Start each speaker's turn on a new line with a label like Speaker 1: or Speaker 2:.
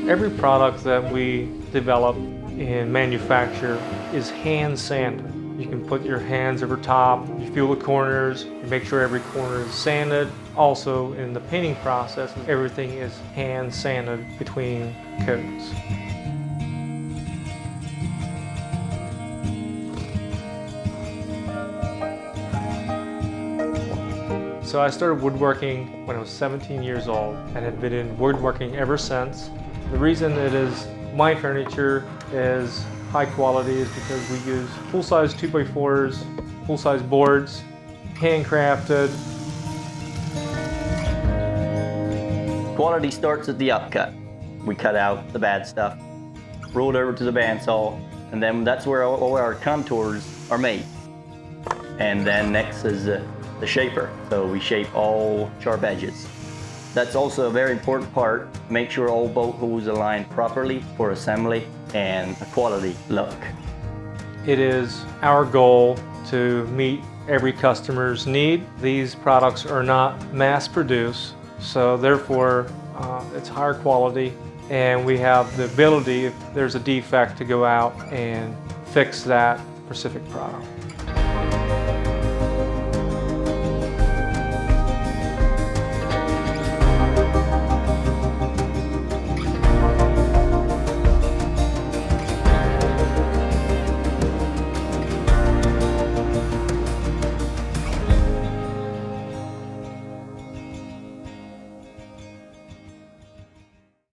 Speaker 1: Every product that we develop and manufacture is hand sanded. You can put your hands over top, you feel the corners, you make sure every corner is sanded. Also in the painting process, everything is hand sanded between coats. So I started woodworking when I was 17 years old and have been in woodworking ever since. The reason it is my furniture is high quality is because we use full-size 2x4s, full-size boards, handcrafted.
Speaker 2: Quality starts at the upcut. We cut out the bad stuff, roll it over to the bandsaw, and then that's where all our contours are made. And then next is the shaper. So we shape all sharp edges. That's also a very important part. Make sure all bolt holes align properly for assembly and a quality look.
Speaker 1: It is our goal to meet every customer's need. These products are not mass produced, so therefore it's higher quality, and we have the ability, if there's a defect, to go out and fix that specific product.